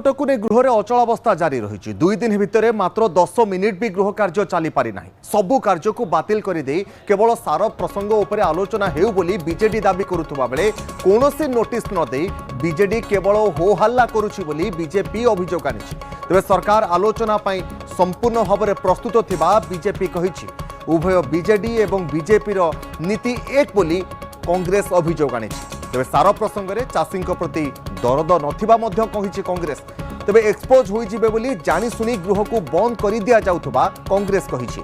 संकट को नहीं गृह अचलावस्था जारी रही 2 दिन भितर मात्र 10 मिनिट भी गृह कार्य चली पारि ना सबू कार्य को बातिल कर केवल सार प्रसंग उपर आलोचना हेउ बोली बीजेडी दाबी करुवा बेले कौन नोटिस न दे बीजेडी केवल हो हल्ला करुछि बोली बीजेपी अभियोग आनी तेज सरकार आलोचना संपूर्ण भाव में प्रस्तुत थिबा बीजेपी कहिछि उभय बीजेडी एवं बीजेपी नीति एक बोली कांग्रेस अभियोग आनी तेज सार प्रसंग में चाषी प्रति दरद नथिबा मध्य कहिछि कांग्रेस तेज एक्सपोज होई जिबे बोली जानी सुनी गृह को बंद कर दिया जाउथबा कांग्रेस कहिछि।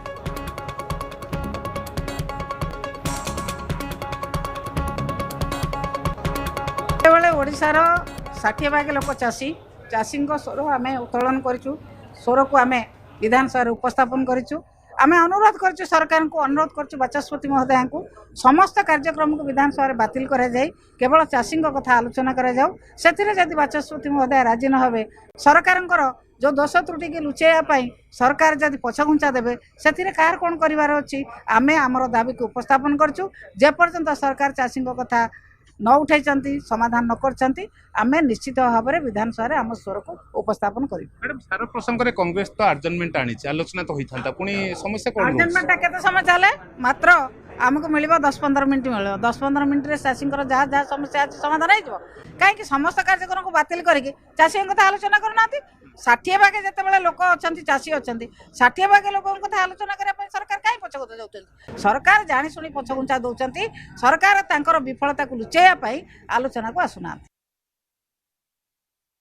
ओडिशार 60 भाग लोक चाषी चाषी स्वर आम उत्तोलन करूँ स्वर को आम विधानसभा उपस्थापन करूँ आम अनुरोध करूँ सरकार को अनुरोध करूँ बाचस्पति महोदय को समस्त कार्यक्रम को विधानसभा बातिल कर केवल चाषी कथा आलोचना करी बाचस्पति महोदय राजी न हे सरकार जो दोष त्रुटि की लुचाइवाई सरकार जदि पछघुंचा देवे से कार कौन करार अच्छी आम आमर दाबी को उपस्थापन करूँ जेपर्यंत सरकार चाषी कथा न उठाई समाधान न कर आम निश्चित भाव में विधानसभा आम स्वर को उपस्थापन कर मैडम सारा प्रसंग में कांग्रेस तो आर्जनमेंट आनी आलोचना तो होता पुणी समस्या कौन आर्जनमेंट केते समय चले मात्र आमको मिल 10-15 मिनट मिल 10-15 मिनट चाषी जहाँ जहाँ समस्या अच्छी समाधान हो कहीं समस्त कार्यक्रम को बातिल करके चाषी कथा आलोचना करना 60 भागे जिते लोक अच्छा चाषी अच्छा 60 भागे लोक कथा आलोचना करने सरकार कहीं पछघुंचा जाऊँ सरकार जाशुणी पछघुंचा दौरान सरकार तांकर विफलता को लुचाइवाई आलोचना को आसुना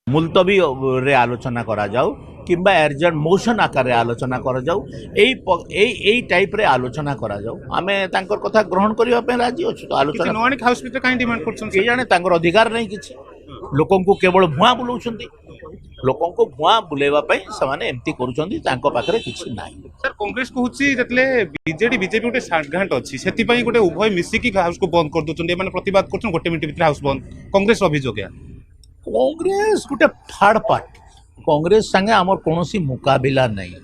मुलतवी रे आलोचना करा जाऊ किंबा एर्जेंट मोशन आकार रे आलोचना करा जाऊ एई टाइप रे आलोचना करा जाऊ आमे तांकर कथा ग्रहण करबा पे राजी अछि तो आलोचना नोनिक हाउस भीतर काई डिमांड करछन के जाने तांकर अधिकार नहीं किछि लोकन को केवल भुआ बुलाउछंती लोकन को भुआ बुलेवा पे समाने एम्ति करूछंती तांको पाखरे किछि नाही सर कांग्रेस कहूची जतले बीजेडी बीजेपी गोटे साठगांठ अछि सेति पई गोटे उभय मिसी की हाउस को बंद कर दोछन माने प्रतिवाद करछन गोटे मिनिट भीतर हाउस बंद कांग्रेस अभियोग है कांग्रेस गोटे थर्ड पार्टी कांग्रेस संगे आमर कौनसी मुकाबिला नहीं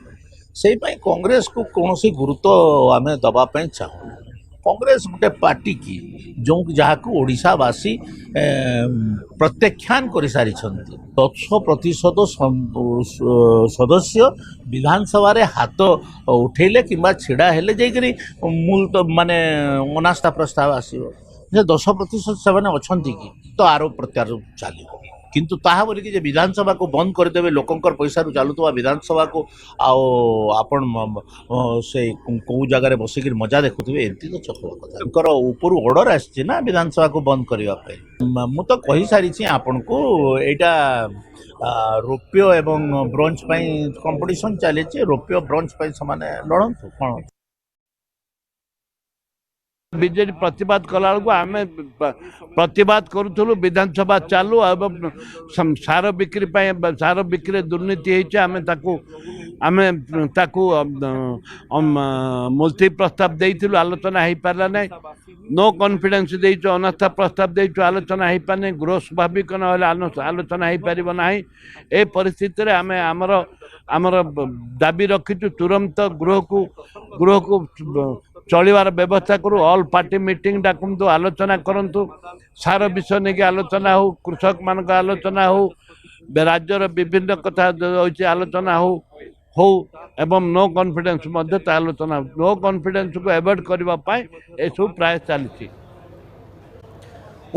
से कांग्रेस को कौनसी गुरुत्व आम दवाई चाहू कांग्रेस गोटे पार्टी की जो जहाँ को ओडिशावासी प्रत्याख्यान कर सारी 10% सदस्य विधानसभा रे हाथ उठेले कि छिड़ा हेले जाकरी मूल तो माने अनास्था प्रस्ताव आसो 10% से अच्छा कि तो आरोप प्रत्यारोप चलो किंतु ताहा बोली कि विधानसभा को बंद करदेवे लोकंकर पैसा चलुवा विधानसभा को आपण से कौ जगह बसिक मजा देखुवे एमती तो चखवा कथा ऊपर ऑर्डर आसी ना विधानसभा को बंद करने मु तो कही सारी आपण को यहाँ रौप्य एवं ब्रोंज कंपटीशन चली रौप्य ब्रोंज से लड़तु कौन बीजेडी प्रतिवाद कला आम प्रतिवाद करूँ विधानसभा चालू एवं सार बिक्री दुर्नीति आम मुलतवी प्रस्ताव देइथिलु आलोचना हो पारा ना नो कॉन्फिडेंस देइछु अनास्था प्रस्ताव देइछु आलोचना हो पारे गृह स्वाभाविक न आलोचना हो पार ना ए परिस्थिति आम आमर दाबी रखीचु तुरंत गृह को चलवार व्यवस्था करूँ ऑल पार्टी मीटिंग डाकतु आलोचना करूँ सार विषय नहीं आलोचना हो कृषक मान आलोचना हो राज्यर विभिन्न कथा आलोचना हो एवं नो कॉन्फिडेंस आलोचना नो कॉन्फिडेंस को एवॉइड करने सब प्रयास चली।